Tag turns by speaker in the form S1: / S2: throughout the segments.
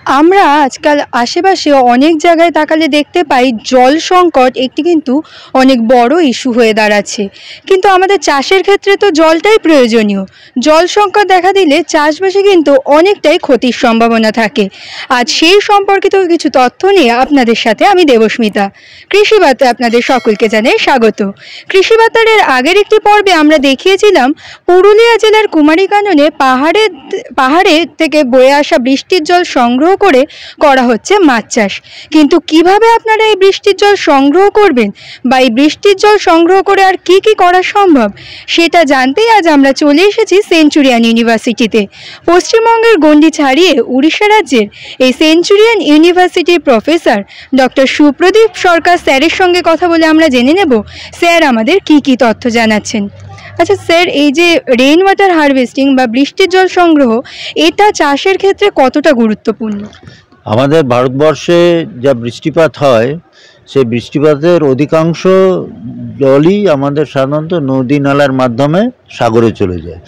S1: আমরা আজকাল আশেপাশে অনেক জায়গায় তাকালে দেখতে পাই জল সংকট একটি কিন্তু অনেক বড় ইস্যু হয়ে দাঁড়াচ্ছে। কিন্তু আমাদের চাষের ক্ষেত্রে তো জলটাই প্রয়োজনীয়। জল সংকট দেখা দিলে চাষবাসে কিন্তু অনেকটাই ক্ষতির সম্ভাবনা থাকে। আজ সেই সম্পর্কিত কিছু তথ্য নিয়ে আপনাদের সাথে আমি দেবস্মিতা। কৃষি বার্তায় আপনাদের সকলকে জানাই স্বাগত। কৃষি বার্তার আগের একটি পর্বে আমরা দেখিয়েছিলাম পুরুলিয়া জেলার কুমারীকাননে পাহাড়ে থেকে বয়ে আসা বৃষ্টির জল সংগ্রহ করে করা হচ্ছে মাছ চাষ। কিন্তু কিভাবে আপনারা এই বৃষ্টির জল সংগ্রহ করবেন বা এই বৃষ্টির জল সংগ্রহ করে আর কি কি করা সম্ভব সেটা জানতেই আজ আমরা চলে এসেছি সেঞ্চুরিয়ান ইউনিভার্সিটিতে। পশ্চিমবঙ্গের গণ্ডি ছাড়িয়ে উড়িষ্যা রাজ্যের এই সেঞ্চুরিয়ান ইউনিভার্সিটির প্রফেসর ডক্টর সুপ্রদীপ সরকার স্যারের সঙ্গে কথা বলে আমরা জেনে নেব স্যার আমাদের কি কি তথ্য জানাচ্ছেন। আচ্ছা স্যার, এই যে রেইন ওয়াটার হারভেস্টিং বা বৃষ্টির জল সংগ্রহ, এটা চাষের ক্ষেত্রে কতটা গুরুত্বপূর্ণ?
S2: আমাদের ভারতবর্ষে যা বৃষ্টিপাত হয় সেই বৃষ্টিপাতের অধিকাংশ জলই আমাদের সাধারণত নদী নালার মাধ্যমে সাগরে চলে যায়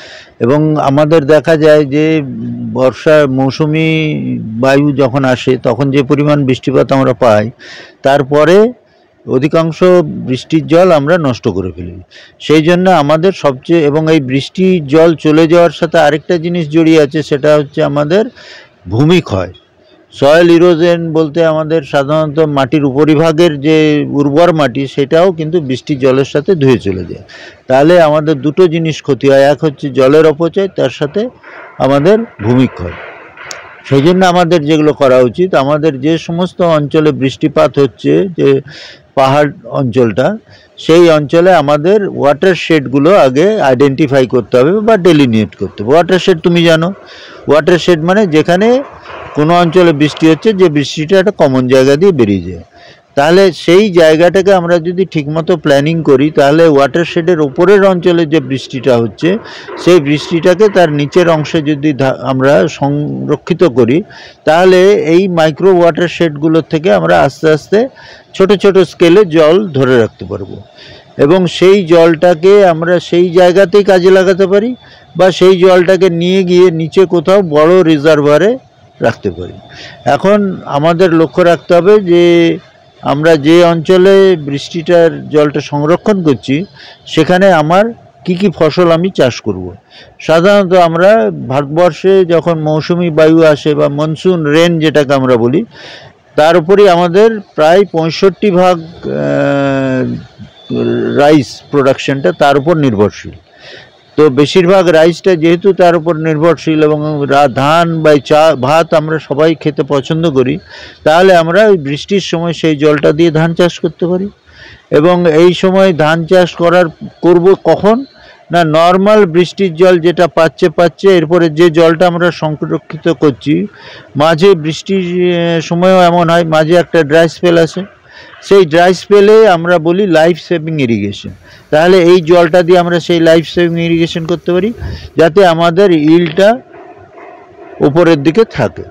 S2: এবং আমাদের দেখা যায় যে বর্ষার মৌসুমি বায়ু যখন আসে তখন যে পরিমাণ বৃষ্টিপাত আমরা পাই তারপরে অধিকাংশ বৃষ্টির জল আমরা নষ্ট করে ফেলি। সেই জন্য আমাদের সবচেয়ে এবং এই বৃষ্টির জল চলে যাওয়ার সাথে আরেকটা জিনিস জড়িয়ে আছে, সেটা হচ্ছে আমাদের ভূমিক্ষয়। সয়েল ইরোশন বলতে আমাদের সাধারণত মাটির উপরিভাগের যে উর্বর মাটি সেটাও কিন্তু বৃষ্টির জলের সাথে ধুয়ে চলে যায়। তাহলে আমাদের দুটো জিনিস ক্ষতি হয়, এক হচ্ছে জলের অপচয়, তার সাথে আমাদের ভূমিক্ষয়। সেই জন্য আমাদের যেগুলো করা উচিত, আমাদের যে সমস্ত অঞ্চলে বৃষ্টিপাত হচ্ছে, যে পাহাড় অঞ্চলটা, সেই অঞ্চলে আমাদের ওয়াটার শেডগুলো আগে আইডেন্টিফাই করতে হবে বা ডেলিনিয়েট করতে হবে। ওয়াটার শেড তুমি জানো, ওয়াটার শেড মানে যেখানে কোনো অঞ্চলে বৃষ্টি হচ্ছে যে বৃষ্টিটা একটা কমন জায়গা দিয়ে বেরিয়ে যায়। তাহলে সেই জায়গাটাকে আমরা যদি ঠিকমতো প্ল্যানিং করি তাহলে ওয়াটার শেডের ওপরের অঞ্চলে যে বৃষ্টিটা হচ্ছে সেই বৃষ্টিটাকে তার নিচের অংশে যদি আমরা সংরক্ষিত করি তাহলে এই মাইক্রো ওয়াটার শেডগুলোর থেকে আমরা আস্তে আস্তে ছোট ছোট স্কেলে জল ধরে রাখতে পারবো এবং সেই জলটাকে আমরা সেই জায়গাতেই কাজে লাগাতে পারি বা সেই জলটাকে নিয়ে গিয়ে নিচে কোথাও বড় রিজার্ভারে রাখতে পারি। এখন আমাদের লক্ষ্য রাখতে হবে যে আমরা যে অঞ্চলে বৃষ্টিটার জলটা সংরক্ষণ করছি সেখানে আমার কি কি ফসল আমি চাষ করব। সাধারণত আমরা ভারতবর্ষে যখন মৌসুমি বায়ু আসে বা মনসুন রেন যেটাকে আমরা বলি, তার উপরই আমাদের প্রায় 65% রাইস প্রোডাকশনটা তার উপর নির্ভরশীল। তো বেশিরভাগ রাইসটা যেহেতু তার উপর নির্ভরশীল এবং ধান বা ভাত আমরা সবাই খেতে পছন্দ করি, তাহলে আমরা ওই বৃষ্টির সময় সেই জলটা দিয়ে ধান চাষ করতে পারি। এবং এই সময় ধান চাষ করব কখন না, নর্মাল বৃষ্টির জল যেটা পাচ্ছে এরপরে যে জলটা আমরা সংরক্ষিত করছি, মাঝে বৃষ্টির সময়ও এমন হয় মাঝে একটা ড্রাই স্পেল আসে, সেই ড্রাই স্পেলে আমরা বলি লাইফ সেভিং ইরিগেশন। তাহলে এই জলটা দিয়ে আমরা সেই লাইফ সেভিং ইরিগেশন করতে পারি যাতে আমাদের ইল্ডটা উপরের দিকে থাকে।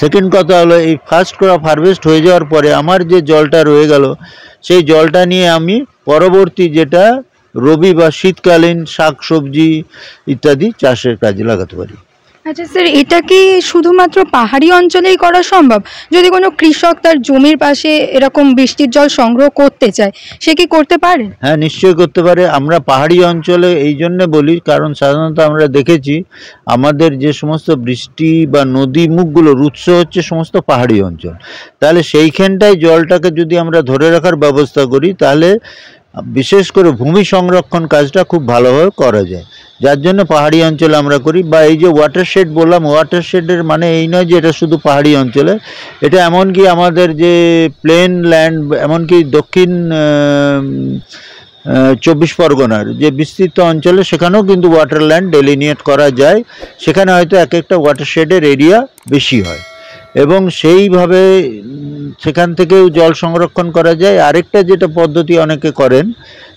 S2: সেকেন্ড কথা হলো, এই ফার্স্ট ক্রপ হারভেস্ট হয়ে যাওয়ার পরে আমার যে জলটা রয়ে গেল সেই জলটা নিয়ে আমি পরবর্তী যেটা রবি বা শীতকালীন শাক সবজি ইত্যাদি চাষের কাজে লাগাতে পারি।
S1: আচ্ছা স্যার, এটা কি শুধুমাত্র পাহাড়ি অঞ্চলেই করা সম্ভব? যদি কোনো কৃষক তার জমির পাশে এরকম বৃষ্টির জল সংগ্রহ করতে চায় সে কি করতে পারে?
S2: হ্যাঁ, নিশ্চয়ই করতে পারে। আমরা পাহাড়ি অঞ্চলে এই জন্যে বলি কারণ সাধারণত আমরা দেখেছি আমাদের যে সমস্ত বৃষ্টি বা নদী মুখগুলোর উৎস হচ্ছে সমস্ত পাহাড়ি অঞ্চল। তাহলে সেইখানটায় জলটাকে যদি আমরা ধরে রাখার ব্যবস্থা করি তাহলে বিশেষ করে ভূমি সংরক্ষণ কাজটা খুব ভালোভাবে করা যায়, যার জন্য পাহাড়ি অঞ্চলে আমরা করি। বা এই যে ওয়াটার শেড বললাম, ওয়াটার শেডের মানে এই নয় যে এটা শুধু পাহাড়ি অঞ্চলে, এটা এমনকি আমাদের যে প্লেন ল্যান্ড, এমনকি দক্ষিণ 24 পরগনার যে বিস্তৃত অঞ্চলে সেখানেও কিন্তু ওয়াটার ল্যান্ড ডেলিনিয়েট করা যায়। সেখানে হয়তো এক একটা ওয়াটার শেডের এরিয়া বেশি হয় এবং সেইভাবে সেখান থেকেও জল সংরক্ষণ করা যায়। আরেকটা যেটা পদ্ধতি অনেকে করেন,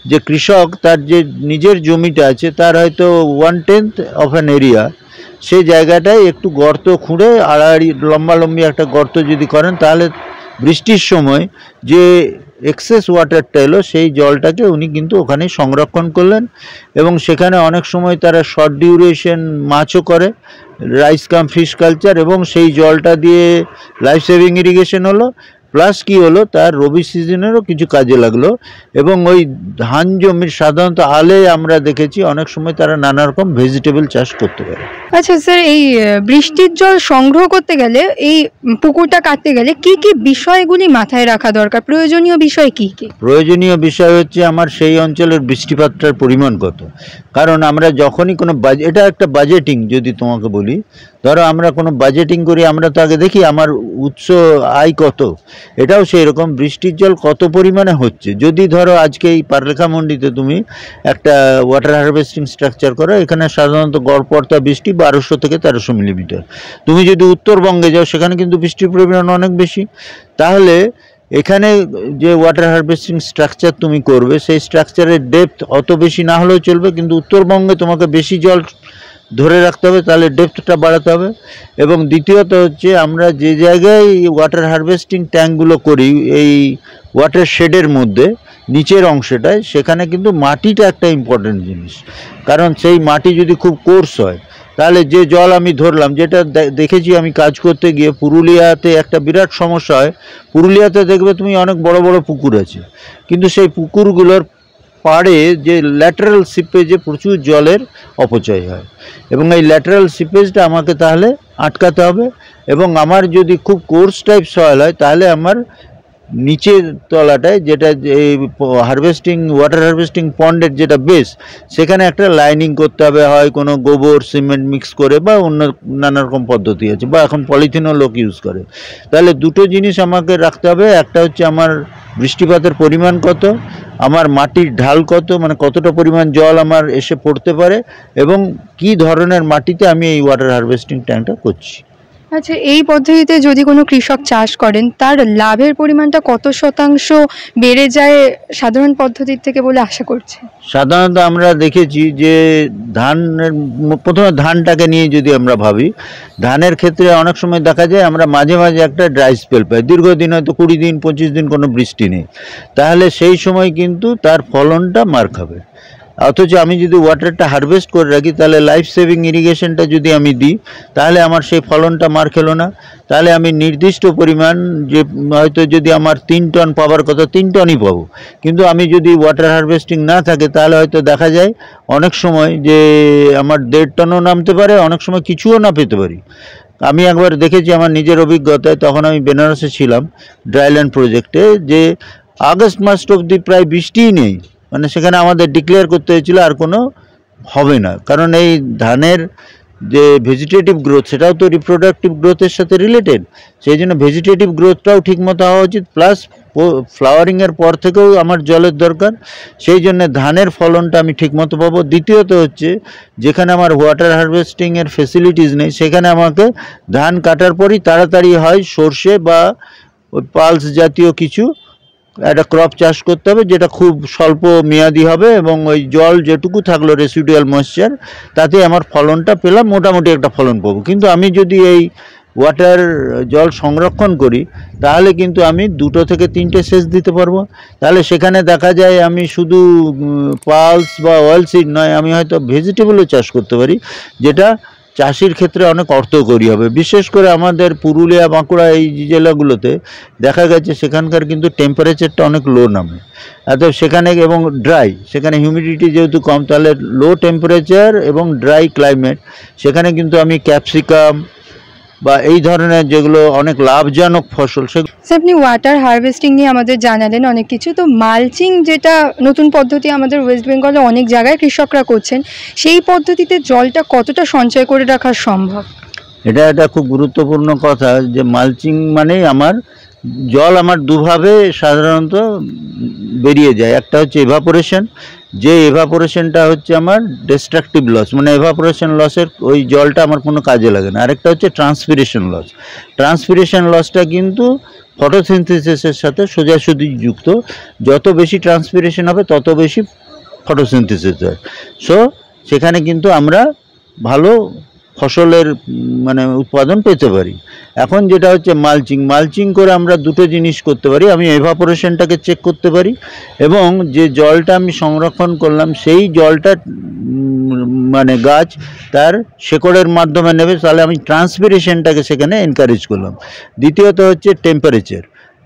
S2: যে কৃষক তার যে নিজের জমিটা আছে তার হয়তো 1/10 অফ অ্যান এরিয়া, সেই জায়গাটায় একটু গর্ত খুঁড়ে আড়াআড়ি লম্বালম্বি একটা গর্ত যদি করেন তাহলে বৃষ্টির সময় যে এক্সেস ওয়াটারটা এলো সেই জলটাকে উনি কিন্তু ওখানে সংরক্ষণ করলেন এবং সেখানে অনেক সময় তারা শর্ট ডিউরেশন মাছও করে, রাইস কাম ফিশ কালচার, এবং সেই জলটা দিয়ে লাইফ সেভিং ইরিগেশন হলো, প্লাস কি হলো তার রবি সিজনেরও কিছু কাজে লাগলো। এবং ওই ধান জমির সাধারণত আলে আমরা দেখেছি অনেক সময় তারা নানা রকম ভেজিটেবল চাষ করতে পারে।
S1: আচ্ছা স্যার, এই বৃষ্টির জল সংগ্রহ করতে গেলে, এই পুকুরটা কাটতে গেলে কি কি বিষয়গুলি মাথায় রাখা দরকার, প্রয়োজনীয় বিষয় কি কি?
S2: প্রয়োজনীয় বিষয় হচ্ছে আমার সেই অঞ্চলের বৃষ্টিপাতটার পরিমাণ কত। কারণ আমরা যখনই কোনো এটা একটা বাজেটিং, যদি তোমাকে বলি, ধরো আমরা কোনো বাজেটিং করি, আমরা তো আগে দেখি আমার উৎস আয় কত, এটাও সেই রকম বৃষ্টির জল কত পরিমাণে হচ্ছে। যদি ধরো আজকে এই পারলেখা মন্ডিতে তুমি একটা ওয়াটার হারভেস্টিং স্ট্রাকচার করো, এখানে সাধারণত গড়পড়তা বৃষ্টি 1200 থেকে 1300 মিলিমিটার। তুমি যদি উত্তরবঙ্গে যাও সেখানে কিন্তু বৃষ্টির পরিমাণ অনেক বেশি। তাহলে এখানে যে ওয়াটার হারভেস্টিং স্ট্রাকচার তুমি করবে সেই স্ট্রাকচারের ডেপথ অত বেশি না হলেও চলবে, কিন্তু উত্তরবঙ্গে তোমাকে বেশি জল ধরে রাখতে হবে, তাহলে ডেপথটা বাড়াতে হবে। এবং দ্বিতীয়ত হচ্ছে আমরা যে জায়গায় ওয়াটার হারভেস্টিং ট্যাঙ্কগুলো করি এই ওয়াটার শেডের মধ্যে নিচের অংশটায়, সেখানে কিন্তু মাটিটা একটা ইম্পর্টেন্ট জিনিস। কারণ সেই মাটি যদি খুব কোর্স হয় তাহলে যে জল আমি ধরলাম, যেটা দেখেছি আমি কাজ করতে গিয়ে পুরুলিয়াতে একটা বিরাট সমস্যা হয়। পুরুলিয়াতে দেখবে তুমি অনেক বড় বড় পুকুর আছে, কিন্তু সেই পুকুরগুলোর পাড়ে যে ল্যাটারাল সিপেজে প্রচুর জলের অপচয় হয়, এবং এই ল্যাটারাল সিপেজটা আমাকে তাহলে আটকাতে হবে। এবং আমার যদি খুব কোর্স টাইপ সয়েল হয় তাহলে আমার নিচের তলাটায়, যেটা এই হারভেস্টিং ওয়াটার হারভেস্টিং পন্ডের যেটা বেস, সেখানে একটা লাইনিং করতে হবে, হয় কোনো গোবর সিমেন্ট মিক্স করে, বা অন্য নানা রকম পদ্ধতি আছে, বা এখন পলিথিনও লোক ইউজ করে। তাহলে দুটো জিনিস আমাকে রাখতে হবে, একটা হচ্ছে আমার বৃষ্টিপাতের পরিমাণ কত, আমার মাটির ঢাল কত, মানে কতটা পরিমাণ জল আমার এসে পড়তে পারে, এবং কি ধরনের মাটিতে আমি এই ওয়াটার হারভেস্টিং ট্যাঙ্কটা করছি।
S1: আচ্ছা, এই পদ্ধতিতে যদি কোনো কৃষক চাষ করেন তার লাভের পরিমাণটা কত শতাংশ বেড়ে যায় সাধারণ পদ্ধতির থেকে বলে আশা করছে?
S2: সাধারণত আমরা দেখেছি যে ধানের, প্রথমে ধানটাকে নিয়ে যদি আমরা ভাবি, ধানের ক্ষেত্রে অনেক সময় দেখা যায় আমরা মাঝে মাঝে একটা ড্রাই স্পেল পাই, দীর্ঘদিন হয়তো 20 দিন 25 দিন কোনো বৃষ্টি নেই, তাহলে সেই সময় কিন্তু তার ফলনটা মার খাবে। অথচ আমি যদি ওয়াটারটা হারভেস্ট করে রাখি, তাহলে লাইফ সেভিং ইরিগেশনটা যদি আমি দিই, তাহলে আমার সেই ফলনটা মার খেলো না। তাহলে আমি নির্দিষ্ট পরিমাণ, যে হয়তো যদি আমার 3 টন পাওয়ার কথা 3 টনই পাবো, কিন্তু আমি যদি ওয়াটার হারভেস্টিং না থাকে তাহলে হয়তো দেখা যায় অনেক সময় যে আমার 1.5 টনও নামতে পারে, অনেক সময় কিছুও না পেতে পারি। আমি একবার দেখেছি আমার নিজের অভিজ্ঞতায়, তখন আমি বেনারসে ছিলাম ড্রাইল্যান্ড প্রজেক্টে, যে আগস্ট মাস অবধি প্রায় বৃষ্টিই নেই, মানে সেখানে আমাদের ডিক্লেয়ার করতে হয়েছিল আর কোনো হবে না। কারণ এই ধানের যে ভেজিটেটিভ গ্রোথ, সেটাও তো রিপ্রোডাক্টিভ গ্রোথের সাথে রিলেটেড, সেই জন্য ভেজিটেটিভ গ্রোথটাও ঠিকমতো হওয়া উচিত, প্লাস ফ্লাওয়ারিংয়ের পর থেকেও আমার জলের দরকার, সেই জন্য ধানের ফলনটা আমি ঠিকমতো পাবো। দ্বিতীয়ত হচ্ছে, যেখানে আমার ওয়াটার হারভেস্টিংয়ের ফেসিলিটিস নেই, সেখানে আমাকে ধান কাটার পরই তাড়াতাড়ি হয় সর্ষে বা ওই পালস জাতীয় কিছু একটা ক্রপ চাষ করতে হবে, যেটা খুব স্বল্প মেয়াদি হবে, এবং ওই জল যেটুকু থাকলো রেসিডুয়াল ময়েশ্চার, তাতে আমার ফলনটা পেলাম, মোটামুটি একটা ফলন পাবো। কিন্তু আমি যদি এই ওয়াটার জল সংরক্ষণ করি তাহলে কিন্তু আমি 2 থেকে 3টে সেচ দিতে পারবো। তাহলে সেখানে দেখা যায় আমি শুধু পালস বা অয়েল সিড নয়, আমি হয়তো ভেজিটেবলও চাষ করতে পারি, যেটা চাষির ক্ষেত্রে অনেক অর্থকরী হবে। বিশেষ করে আমাদের পুরুলিয়া বাঁকুড়া এই জেলাগুলোতে দেখা গেছে সেখানকার কিন্তু টেম্পারেচারটা অনেক লো নামে, সেখানে এবং ড্রাই, সেখানে হিউমিডিটি যেহেতু কম, তাহলে লো টেম্পারেচার এবং ড্রাই ক্লাইমেট, সেখানে কিন্তু আমি ক্যাপসিকাম বা এই ধরনের যেগুলো অনেক লাভজনক ফসল, সেগুলো।
S1: আপনি ওয়াটার হারভেস্টিং নিয়ে আমাদের জানালেন অনেক কিছু, তো মালচিং যেটা নতুন পদ্ধতি আমাদের ওয়েস্ট বেঙ্গলে অনেক জায়গায় কৃষকরা করছেন, সেই পদ্ধতিতে জলটা কতটা সঞ্চয় করে রাখা সম্ভব?
S2: এটা একটা খুব গুরুত্বপূর্ণ কথা, যে মালচিং মানেই আমার জল আমার দুভাবে সাধারণত বেরিয়ে যায়। একটা হচ্ছে এভাপোরেশন, যে এভাপোরেশনটা হচ্ছে আমার ডিস্ট্রাকটিভ লস, মানে এভাপোরেশন লসের ওই জলটা আমার কোনো কাজে লাগে না। আরেকটা হচ্ছে ট্রান্সপিরেশন লস। ট্রান্সপিরেশন লসটা কিন্তু ফটোসিনথেসিসের সাথে সোজাসুজি যুক্ত, যত বেশি ট্রান্সপিরেশন হবে তত বেশি ফটোসিনথেসিস হয়। সো সেখানে কিন্তু আমরা ভালো ফসলের মানে উৎপাদন পেতে পারি। এখন যেটা হচ্ছে মালচিং করে আমরা দুটো জিনিস করতে পারি। আমি এভাপোরেশনটাকে চেক করতে পারি এবং যে জলটা আমি সংরক্ষণ করলাম সেই জলটা মানে গাছ তার শেকড়ের মাধ্যমে নেবে, তাহলে আমি ট্রান্সপিরেশনটাকে সেখানে এনকারেজ করলাম। দ্বিতীয়ত হচ্ছে টেম্পারেচার।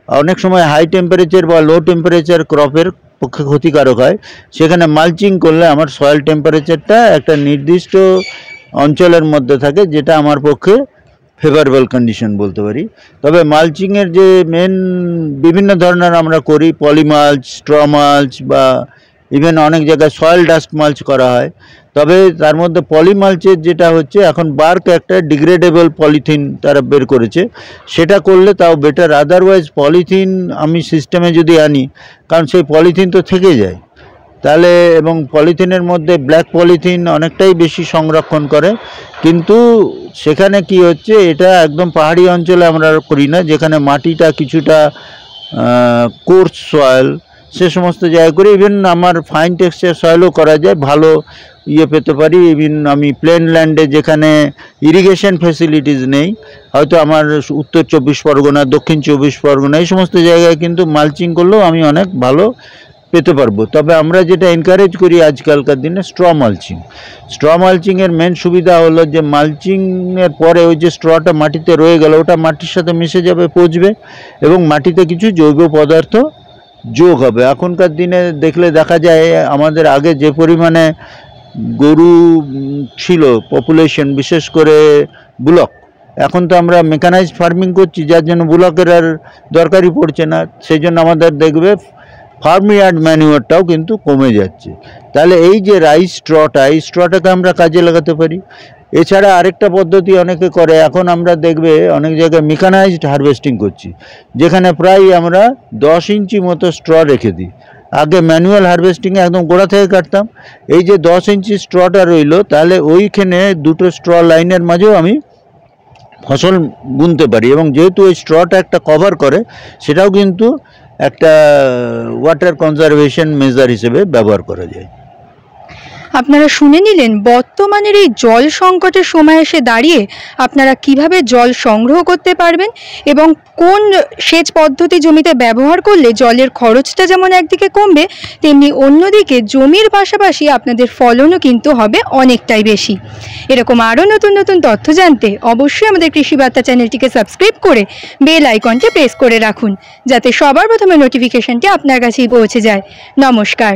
S2: অনেক সময় হাই টেম্পারেচার বা লো টেম্পারেচার ক্রপের পক্ষে ক্ষতিকারক হয়, সেখানে মালচিং করলে আমার সয়েল টেম্পারেচারটা একটা নির্দিষ্ট অঞ্চলের মধ্যে থাকে, যেটা আমার পক্ষে ফেভারেবল কন্ডিশন বলতে পারি। তবে মালচিংয়ের যে মেন বিভিন্ন ধরনের আমরা করি, পলিমাল্চ, স্ট্র মাল্চ বা ইভেন অনেক জায়গায় সয়েল ডাস্ট মাল্চ করা হয়। তবে তার মধ্যে পলিমাল্চের যেটা হচ্ছে এখন বার্ক একটা ডিগ্রেডেবল পলিথিন তারা বের করেছে, সেটা করলে তাও বেটার। আদারওয়াইজ পলিথিন আমি সিস্টেমে যদি আনি, কারণ সেই পলিথিন তো থেকে যায় তাহলে, এবং পলিথিনের মধ্যে ব্ল্যাক পলিথিন অনেকটাই বেশি সংরক্ষণ করে, কিন্তু সেখানে কি হচ্ছে, এটা একদম পাহাড়ি অঞ্চলে আমরা করি না, যেখানে মাটিটা কিছুটা কোর্স সয়েল, সে সমস্ত জায়গা করে ইভেন আমার ফাইন টেক্সচার সয়েলও করা যায়, ভালো ইয়ে পেতে পারি। ইভেন আমি প্লেন ল্যান্ডে যেখানে ইরিগেশন ফ্যাসিলিটিস নেই, হয়তো আমার উত্তর 24 পরগনা, দক্ষিণ 24 পরগনা, এই সমস্ত জায়গায় কিন্তু মালচিং করলেও আমি অনেক ভালো পেতে পারবো। তবে আমরা যেটা এনকারেজ করি আজকালকার দিনে স্ট্র মালচিংয়ের মেন সুবিধা হলো যে মালচিংয়ের পরে ওই যে স্ট্রটা মাটিতে রয়ে গেল, ওটা মাটির সাথে মিশে যাবে, পচবে এবং মাটিতে কিছু জৈব পদার্থ যোগ হবে। এখনকার দিনে দেখলে দেখা যায় আমাদের আগে যে পরিমাণে গরু ছিল পপুলেশন, বিশেষ করে বুলক, এখন তো আমরা মেকানাইজড ফার্মিং করছি, যার জন্য বুলকের আর দরকারই পড়ছে না। সেই জন্য আমাদের দেখবে ফার্মইয়ার্ড ম্যানিউরটাও কিন্তু কমে যাচ্ছে। তাহলে এই যে রাইস স্ট্রটা, এই স্ট্রটাকে আমরা কাজে লাগাতে পারি। এছাড়া আরেকটা পদ্ধতি অনেকে করে, এখন আমরা দেখবে অনেক জায়গায় মেকানাইজড হারভেস্টিং করছি, যেখানে প্রায় আমরা 10 ইঞ্চি মতো স্ট্র রেখে দিই। আগে ম্যানুয়াল হারভেস্টিংয়ে একদম গোড়া থেকে কাটতাম। এই যে 10 ইঞ্চি স্ট্রটা রইলো, তাহলে ওইখানে দুটো স্ট্র লাইনের মাঝেও আমি ফসল বুনতে পারি, এবং যেহেতু ওই স্ট্রটা একটা কভার করে, সেটাও কিন্তু একটা ওয়াটার কনজারভেশন মেজার হিসেবে ব্যবহার করা যায়।
S1: আপনারা শুনে নিলেন বর্তমানের এই জল সংকটের সময় এসে দাঁড়িয়ে আপনারা কিভাবে জল সংগ্রহ করতে পারবেন এবং কোন সেচ পদ্ধতি জমিতে ব্যবহার করলে জলের খরচটা যেমন একদিকে কমবে, তেমনি অন্যদিকে জমির পাশাপাশি আপনাদের ফলনও কিন্তু হবে অনেকটাই বেশি। এরকম আরও নতুন নতুন তথ্য জানতে অবশ্যই আমাদের কৃষি বার্তা চ্যানেলটিকে সাবস্ক্রাইব করে বেল আইকনটি প্রেস করে রাখুন, যাতে সবার প্রথমে নোটিফিকেশনটি আপনার কাছেই পৌঁছে যায়। নমস্কার।